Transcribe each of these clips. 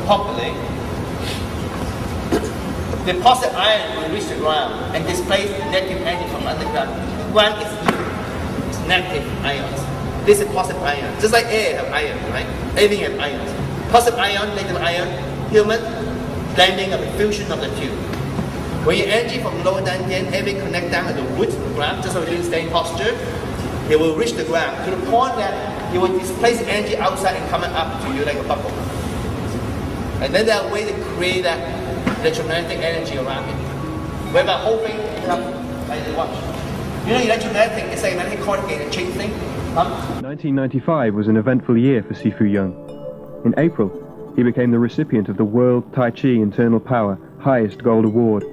properly, the positive ion will reach the ground and displace negative energy from underground. Ground is negative ions. This is positive ion. Just like air have ion, right? Everything have ions. Positive ion, negative ion, human blending of the fusion of the two. When your energy from lower down here, heavy connect down to the root of the ground, just like we do in staying posture, it will reach the ground to the point that it will displace the energy outside and coming up to you like a bubble. And then there are ways to create that electromagnetic energy around it. Where the whole thing is up like the watch. You know, electromagnetic is like a magnetic corrugated chain thing. 1995 was an eventful year for Sifu Young. In April, he became the recipient of the World Tai Chi Internal Power Highest Gold Award,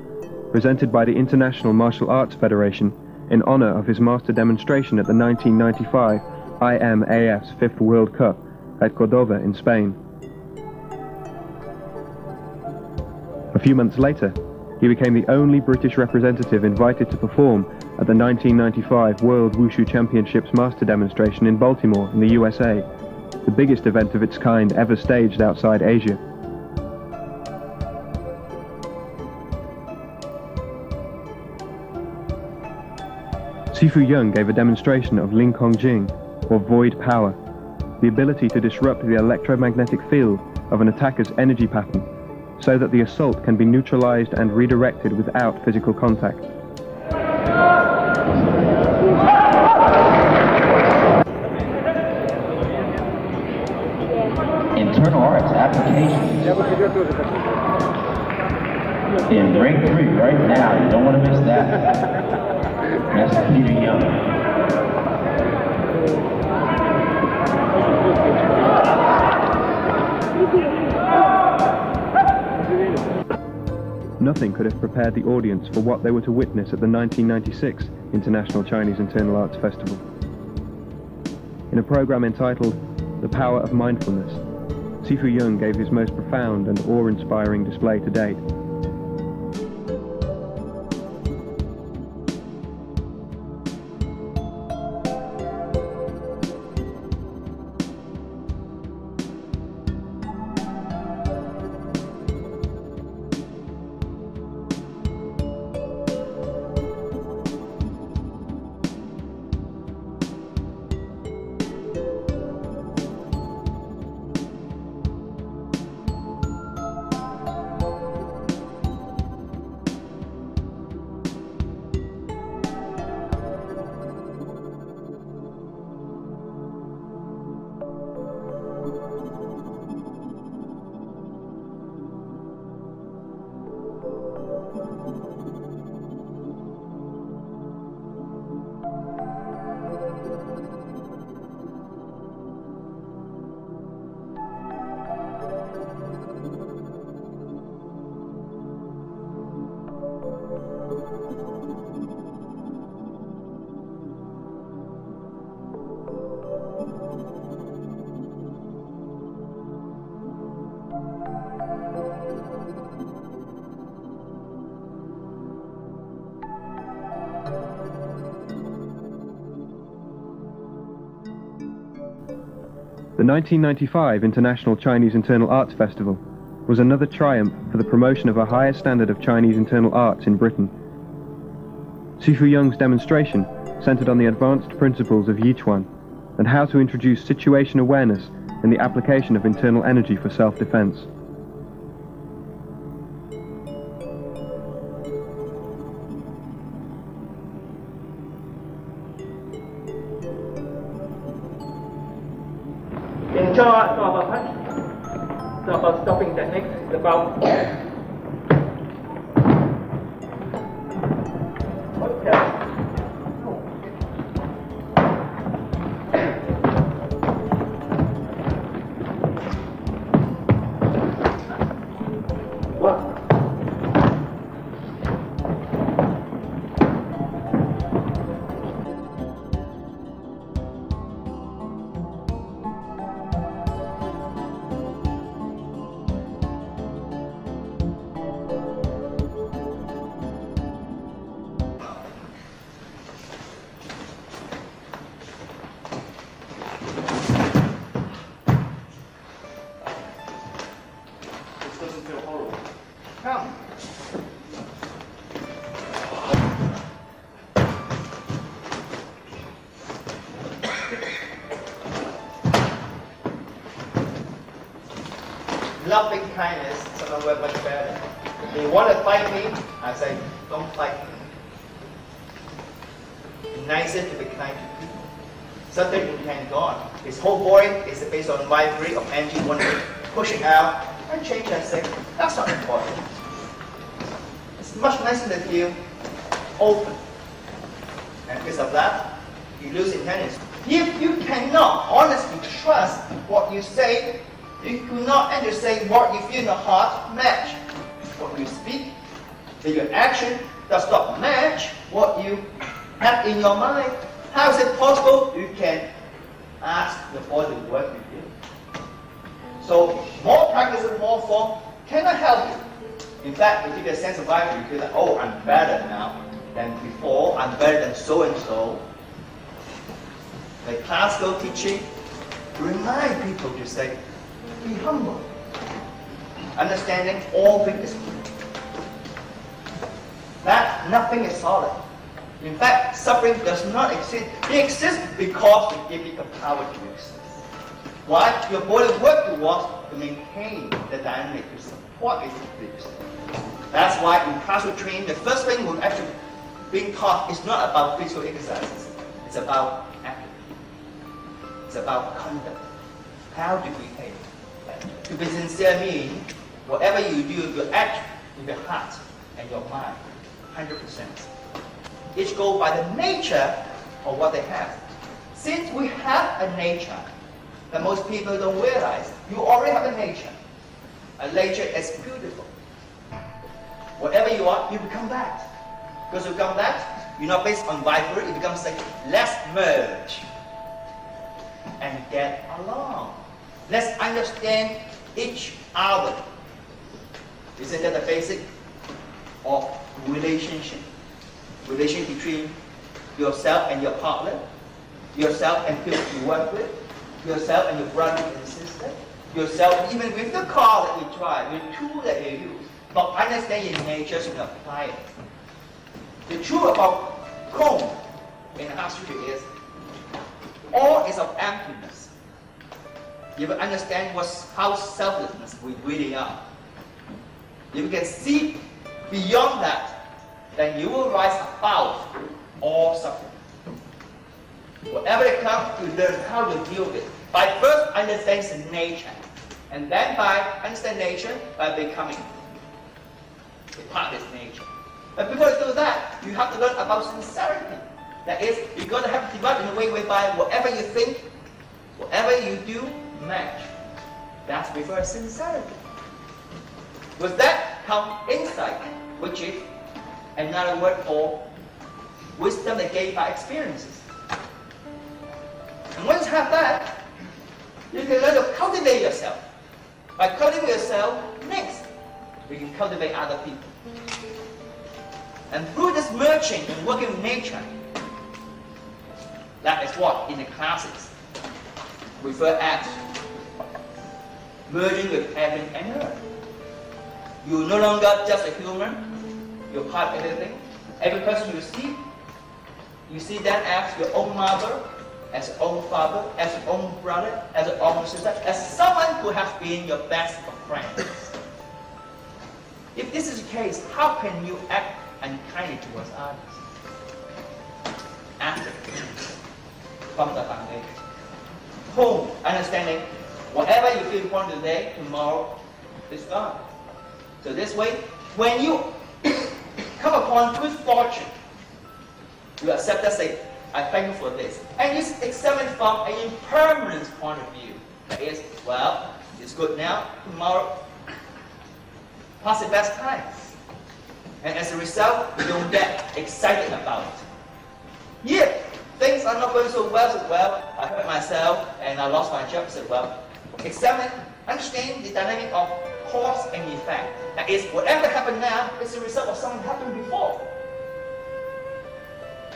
presented by the International Martial Arts Federation in honor of his master demonstration at the 1995 IMAF's 5th World Cup at Cordova in Spain. A few months later, he became the only British representative invited to perform at the 1995 World Wushu Championships Master Demonstration in Baltimore in the USA, the biggest event of its kind ever staged outside Asia. Sifu Young gave a demonstration of Ling Kong Jing, or void power, the ability to disrupt the electromagnetic field of an attacker's energy pattern, so that the assault can be neutralized and redirected without physical contact. Internal arts applications in break 3 right now. You don't want to miss that. That's Peter Young. Nothing could have prepared the audience for what they were to witness at the 1996 International Chinese Internal Arts Festival. In a program entitled The Power of Mindfulness, Sifu Young gave his most profound and awe-inspiring display to date. The 1995 International Chinese Internal Arts Festival was another triumph for the promotion of a higher standard of Chinese internal arts in Britain. Sifu Young's demonstration centered on the advanced principles of Yichuan and how to introduce situation awareness in the application of internal energy for self-defense. Enjoy our punch. About stopping technique. About loving kindness, sometimes we're much better. They want to fight me, I say, don't fight me. Be nicer to be kind to people. Something you can go on. His whole body is based on vibrate of energy, one way, pushing out, and change and say, that's not important. It's much nicer to feel open. And because of that, you lose intelligence. If you cannot honestly trust what you say, you cannot understand what you feel in the heart match what you speak. If your action does not match what you have in your mind, how is it possible? You can ask the body to work with you. So more practice and more form cannot help you. In fact, you give a sense of vibe, you feel like, oh, I'm better now than before, I'm better than so and so. The classical teaching remind people to say, be humble. Understanding all things is good. That nothing is solid. In fact, suffering does not exist. It exists because we give it the power to exist. Why? Your body works towards to maintain the dynamic, to support it to exist. That's why in classical training, the first thing we're actually being taught is not about physical exercises. It's about acting. It's about conduct. How to behave. To be sincere means whatever you do, you act with your heart and your mind, 100%. Each go by the nature of what they have. Since we have a nature that most people don't realize, you already have a nature. A nature is beautiful. Whatever you are, you become that. Because you become that, you're not based on vibrate, it becomes like, let's merge and get along. Let's understand each other. Isn't that the basic of relationship? Relation between yourself and your partner, yourself and people you work with, yourself and your brother and sister, yourself even with the car that you drive, the tool that you use. But understand your nature and apply it. The truth about comb in the house is all is of emptiness. You will understand how selflessness we really are. If you can see beyond that, then you will rise above all suffering. Whatever it comes, you learn how to deal with it. By first understanding nature, and then by understanding nature, by becoming a part of this nature. But before you do that, you have to learn about sincerity. That is, you're going to have to develop in a way whereby whatever you think, whatever you do, match. That's before sincerity. With that comes insight, which is another word for wisdom that gained by experiences. And once you have that, you can learn to cultivate yourself. By cultivating yourself, next, you can cultivate other people. And through this merging and working with nature, that is what in the classics refer as merging with heaven and earth. You're no longer just a human. You're part of everything. Every person you see them as your own mother, as your own father, as your own brother, as your own sister, as someone who has been your best of friends. If this is the case, how can you act unkindly towards others? After, from the foundation. Home, understanding, whatever you feel important today, tomorrow is gone. So this way, when you come upon good fortune, you accept that, say, I thank you for this. And you examine from an impermanence point of view. That is, well, it's good now, tomorrow, pass the best time. And as a result, you don't get excited about it. If things are not going so well, I hurt myself and I lost my job, so well, examine, understand the dynamic of cause and effect. That is, whatever happened now is a result of something happened before.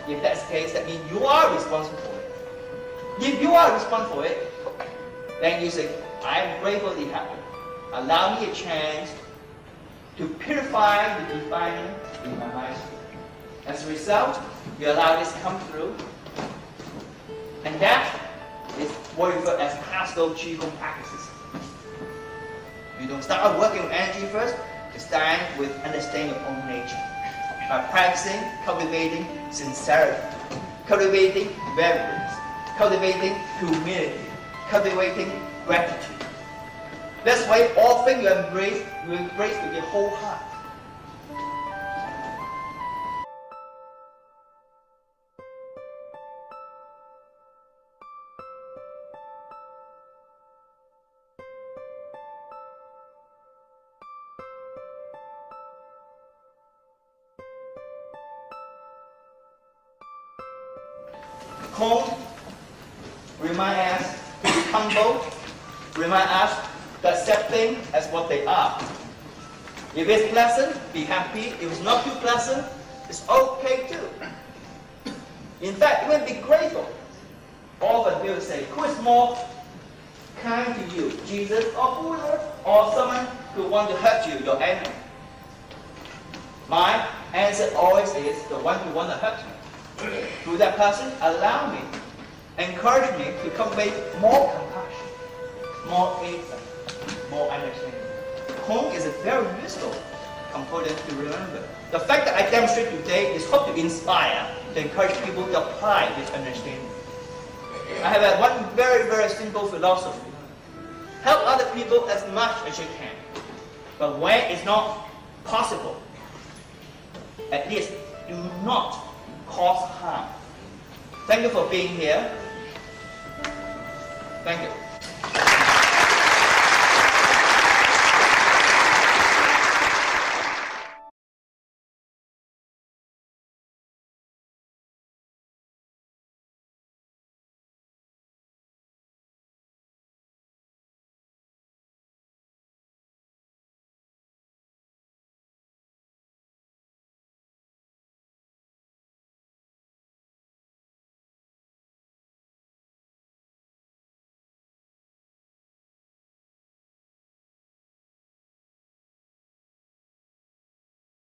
If that's the case, that means you are responsible for it. If you are responsible for it, then you say, I am grateful it happened. Allow me a chance to purify the defining in my mind. As a result, you allow this to come through. And that is what we refer as classical Qigong practices. You don't start out working with energy first. You start with understanding your own nature. By practicing, cultivating sincerity, cultivating reverence, cultivating humility, cultivating gratitude. That's why all things you embrace with your whole heart. Home remind us to be humble, remind us to accept things as what they are. If it's pleasant, be happy. If it's not too pleasant, it's okay too. In fact, even be grateful. Often people say, who is more kind to you, Jesus or Buddha, or someone who wants to hurt you, your enemy? My answer always is the one who wants to hurt me. To that person, allow me, encourage me to convey more compassion, more insight, more understanding. Home is a very useful component to remember. The fact that I demonstrate today is hope to inspire, to encourage people to apply this understanding. I have one very, very simple philosophy. Help other people as much as you can. But when it's not possible, at least do not cause harm. Thank you for being here. Thank you.